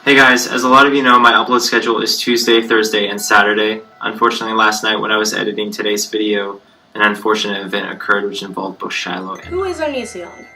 Hey guys, as a lot of you know, my upload schedule is Tuesday, Thursday, and Saturday. Unfortunately, last night when I was editing today's video, an unfortunate event occurred which involved both Shiloh and... Who is Onision?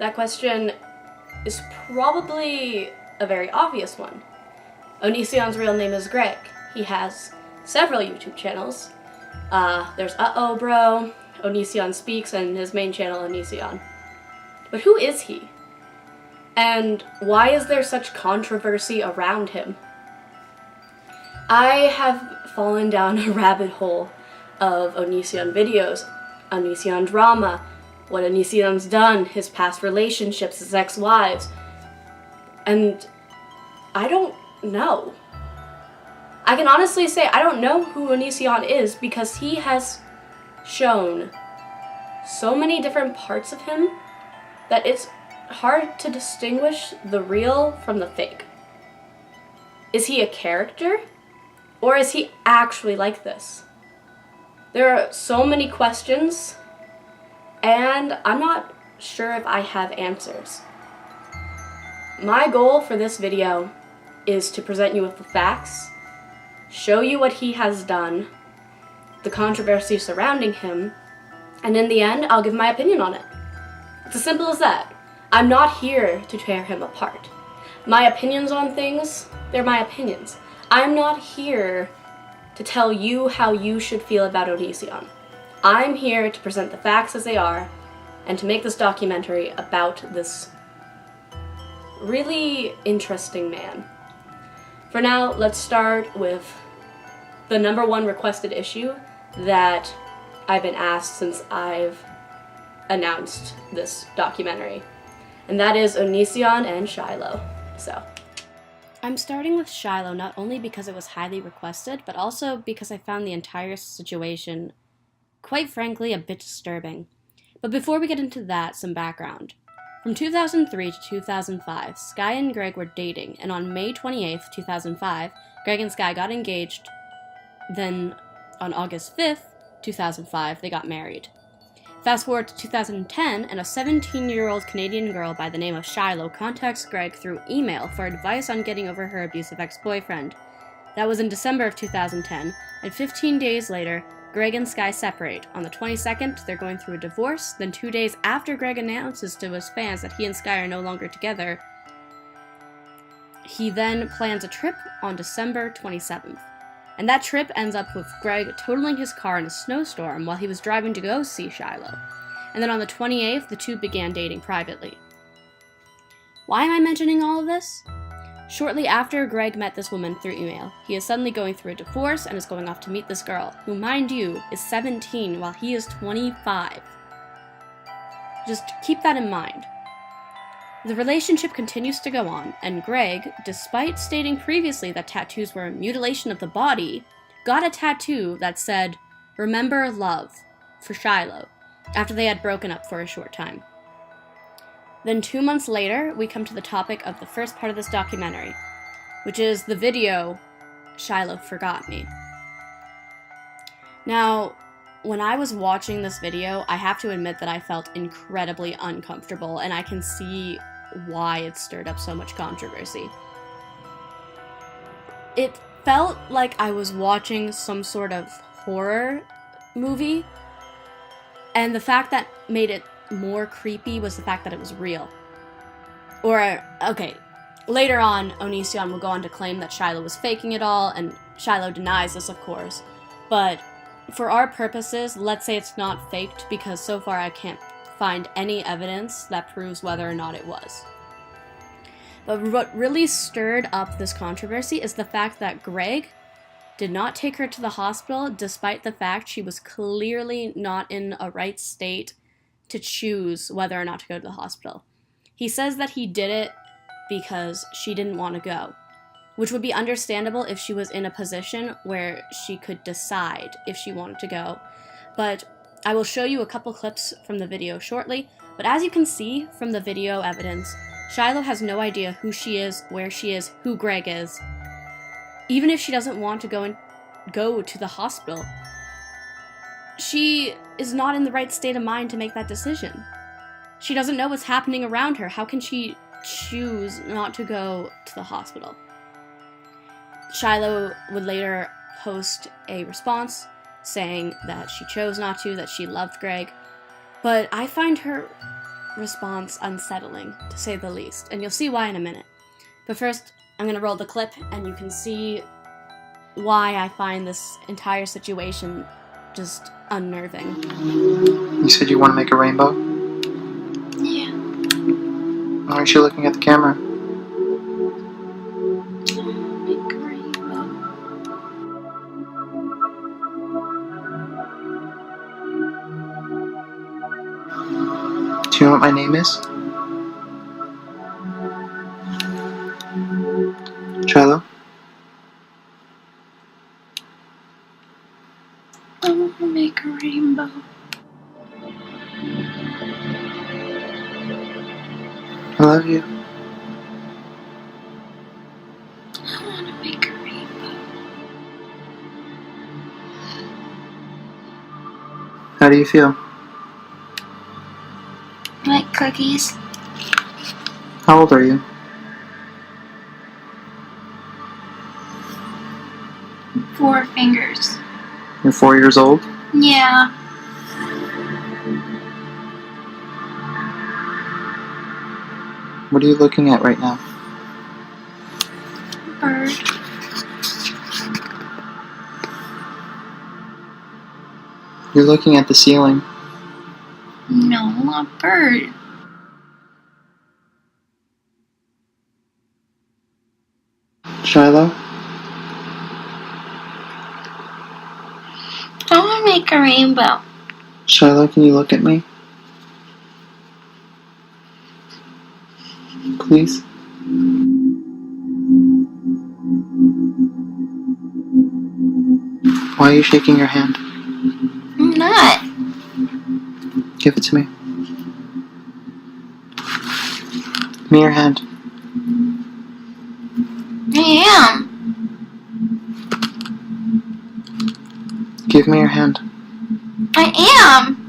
That question is probably a very obvious one. Onision's real name is Greg. He has several YouTube channels. There's Uh-Oh Bro, Onision Speaks, and his main channel, Onision. But who is he? And why is there such controversy around him? I have fallen down a rabbit hole of Onision videos, Onision drama, what Onision's done, his past relationships, his ex-wives, and I don't know. I can honestly say I don't know who Onision is because he has shown so many different parts of him that it's hard to distinguish the real from the fake. Is he a character? Or is he actually like this? There are so many questions, and I'm not sure if I have answers. My goal for this video is to present you with the facts, show you what he has done, the controversy surrounding him, and in the end, I'll give my opinion on it. It's as simple as that. I'm not here to tear him apart. My opinions on things, they're my opinions. I'm not here to tell you how you should feel about Onision. I'm here to present the facts as they are and to make this documentary about this really interesting man. For now, let's start with the #1 requested issue that I've been asked since I've announced this documentary. And that is Onision and Shiloh. So, I'm starting with Shiloh not only because it was highly requested, but also because I found the entire situation, quite frankly, a bit disturbing. But before we get into that, some background. From 2003 to 2005, Sky and Greg were dating, and on May 28th, 2005, Greg and Sky got engaged. Then, on August 5th, 2005, they got married. Fast forward to 2010, and a 17-year-old Canadian girl by the name of Shiloh contacts Greg through email for advice on getting over her abusive ex-boyfriend. That was in December of 2010, and 15 days later, Greg and Sky separate. On the 22nd, they're going through a divorce, then 2 days after Greg announces to his fans that he and Sky are no longer together, he then plans a trip on December 27th. And that trip ends up with Greg totaling his car in a snowstorm while he was driving to go see Shiloh. And then on the 28th, the two began dating privately. Why am I mentioning all of this? Shortly after Greg met this woman through email, he is suddenly going through a divorce and is going off to meet this girl, who, mind you, is 17 while he is 25. Just keep that in mind. The relationship continues to go on, and Greg, despite stating previously that tattoos were a mutilation of the body, got a tattoo that said, "Remember Love," for Shiloh, after they had broken up for a short time. Then 2 months later, we come to the topic of the first part of this documentary, which is the video, Shiloh Forgot Me. Now, when I was watching this video, I have to admit that I felt incredibly uncomfortable, and I can see why it stirred up so much controversy. It felt like I was watching some sort of horror movie, and the fact that made it more creepy was the fact that it was real. Later on, Onision will go on to claim that Shiloh was faking it all, and Shiloh denies this, of course, but for our purposes, let's say it's not faked, because so far I can't find any evidence that proves whether or not it was. But what really stirred up this controversy is the fact that Greg did not take her to the hospital, despite the fact she was clearly not in a right state to choose whether or not to go to the hospital. He says that he did it because she didn't want to go, which would be understandable if she was in a position where she could decide if she wanted to go. But I will show you a couple clips from the video shortly, but as you can see from the video evidence, Shiloh has no idea who she is, where she is, who Greg is. Even if she doesn't want to go to the hospital, she is not in the right state of mind to make that decision. She doesn't know what's happening around her. How can she choose not to go to the hospital. Shiloh would later post a response saying that she chose not to, that she loved Greg, but I find her response unsettling, to say the least, and you'll see why in a minute. But first, I'm going to roll the clip, and you can see why I find this entire situation just unnerving. You said you want to make a rainbow? Yeah. Why aren't you looking at the camera? Make a rainbow. Do you know what my name is? Shiloh? I want to make a rainbow. I love you. I want to make a rainbow. How do you feel? Like cookies. How old are you? 4 fingers. You're 4 years old? Yeah. What are you looking at right now? Bird. You're looking at the ceiling. No, a bird. Shiloh? I want to make a rainbow. Shiloh, can you look at me? Please? Why are you shaking your hand? I'm not. Give it to me. Give me your hand. I am. Give me your hand. I am.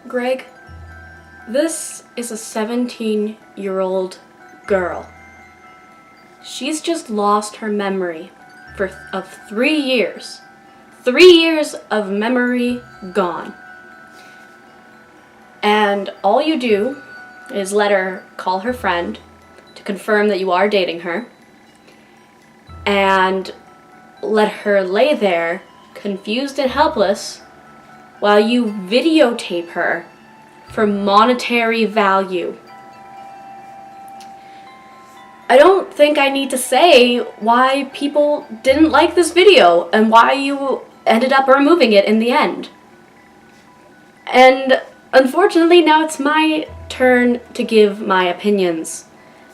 Greg, this is a 17-year-old girl. She's just lost her memory of 3 years. 3 years of memory gone. And all you do is let her call her friend to confirm that you are dating her, and let her lay there, confused and helpless, while you videotape her for monetary value. I don't think I need to say why people didn't like this video and why you ended up removing it in the end. And unfortunately, now it's my turn to give my opinions.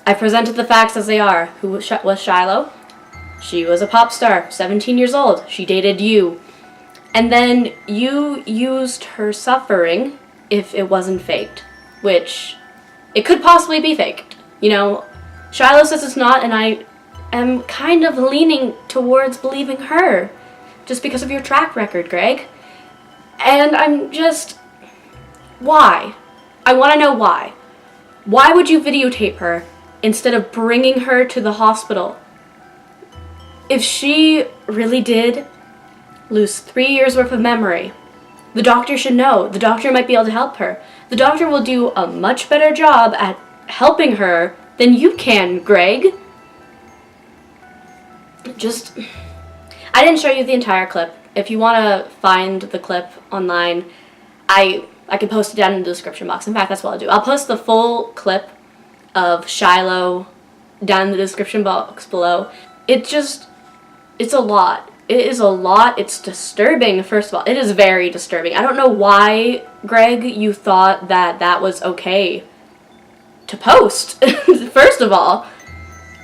I presented the facts as they are. Who was Shiloh? She was a pop star, 17 years old. She dated you. And then you used her suffering if it wasn't faked, which it could possibly be faked. You know, Shiloh says it's not, and I am kind of leaning towards believing her just because of your track record, Greg. And I'm just... why? I want to know why. Why would you videotape her instead of bringing her to the hospital? If she really did lose 3 years worth of memory, the doctor should know. The doctor might be able to help her. The doctor will do a much better job at helping her than you can, Greg. I didn't show you the entire clip. If you want to find the clip online, I can post it down in the description box. In fact, that's what I'll do. I'll post the full clip of Shiloh down in the description box below. It's a lot. it is a lot. It's disturbing, first of all. It is very disturbing. I don't know why, Greg, you thought that that was okay to post. First of all,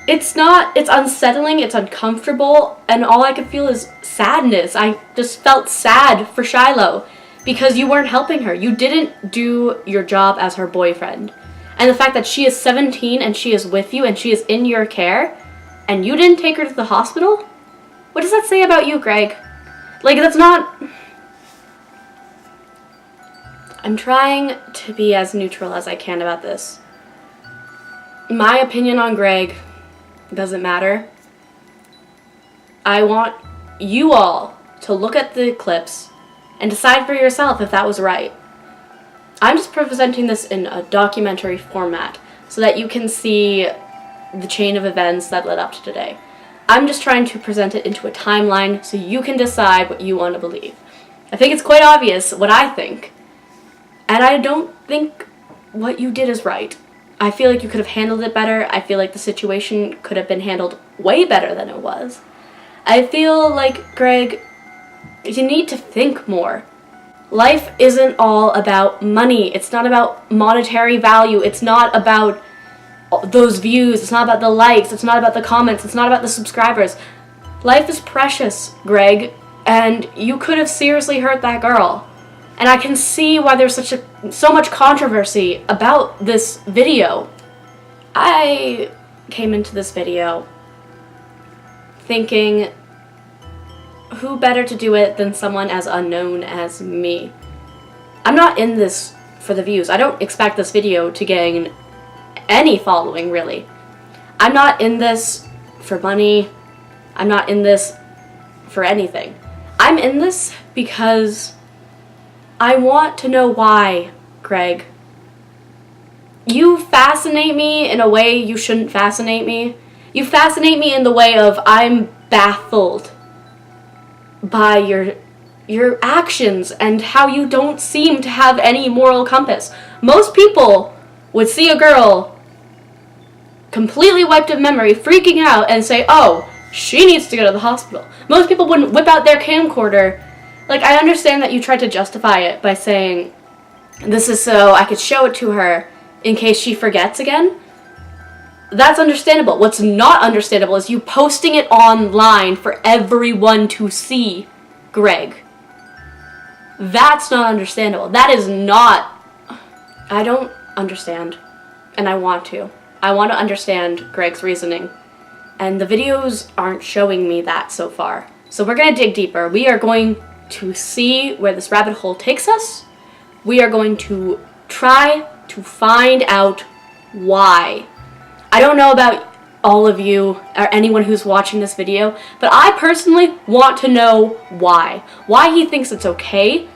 it's not, it's unsettling, it's uncomfortable, and all I could feel is sadness. I just felt sad for Shiloh because you weren't helping her. You didn't do your job as her boyfriend. And the fact that she is 17 and she is with you and she is in your care and you didn't take her to the hospital? What does that say about you, Greg? Like, that's not... I'm trying to be as neutral as I can about this. My opinion on Greg doesn't matter. I want you all to look at the clips and decide for yourself if that was right. I'm just presenting this in a documentary format so that you can see the chain of events that led up to today. I'm just trying to present it into a timeline so you can decide what you want to believe. I think it's quite obvious what I think, and I don't think what you did is right. I feel like you could have handled it better. I feel like the situation could have been handled way better than it was. I feel like, Greg, you need to think more. Life isn't all about money. It's not about monetary value. It's not about those views. It's not about the likes. It's not about the comments. It's not about the subscribers. Life is precious, Greg, and you could have seriously hurt that girl. And I can see why there's so much controversy about this video. I came into this video thinking, who better to do it than someone as unknown as me? I'm not in this for the views. I don't expect this video to gain any following, really. I'm not in this for money. I'm not in this for anything. I'm in this because I want to know why, Greg. You fascinate me in a way you shouldn't fascinate me. You fascinate me in the way of I'm baffled by your actions and how you don't seem to have any moral compass. Most people would see a girl completely wiped of memory, freaking out, and say, oh, she needs to go to the hospital. Most people wouldn't whip out their camcorder. Like, I understand that you tried to justify it by saying, this is so I could show it to her in case she forgets again. That's understandable. What's not understandable is you posting it online for everyone to see, Greg. That's not understandable. That is not... I don't understand. And I want to. I want to understand Greg's reasoning. And the videos aren't showing me that so far. So we're going to dig deeper. We are going to see where this rabbit hole takes us. We are going to try to find out why. I don't know about all of you or anyone who's watching this video, but I personally want to know why. Why he thinks it's okay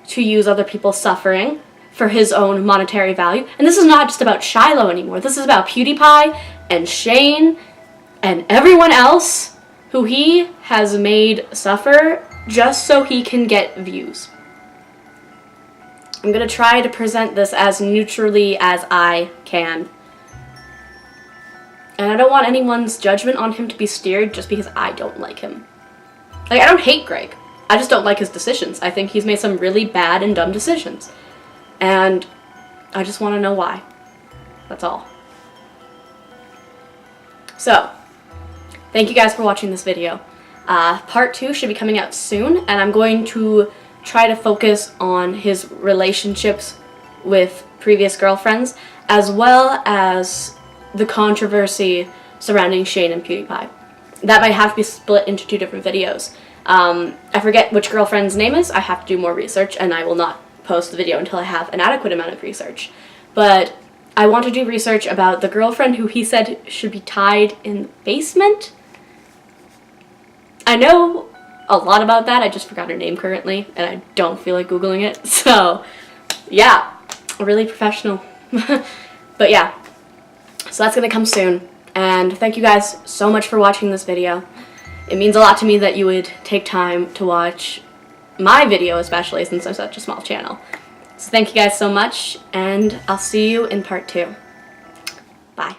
to use other people's suffering for his own monetary value. And this is not just about Shiloh anymore. This is about PewDiePie and Shane and everyone else who he has made suffer just so he can get views. I'm going to try to present this as neutrally as I can. And I don't want anyone's judgment on him to be steered just because I don't like him. Like, I don't hate Greg. I just don't like his decisions. I think he's made some really bad and dumb decisions. And I just want to know why. That's all. So, thank you guys for watching this video. Part 2 should be coming out soon, and I'm going to try to focus on his relationships with previous girlfriends, as well as the controversy surrounding Shane and PewDiePie. That might have to be split into 2 different videos. I forget which girlfriend's name is. I have to do more research, and I will not post the video until I have an adequate amount of research. But I want to do research about the girlfriend who he said should be tied in the basement. I know a lot about that. I just forgot her name currently, and I don't feel like Googling it. So, yeah, really professional. But yeah, so that's going to come soon. And thank you guys so much for watching this video. It means a lot to me that you would take time to watch my video, especially since I'm such a small channel. So thank you guys so much, and I'll see you in part 2. Bye.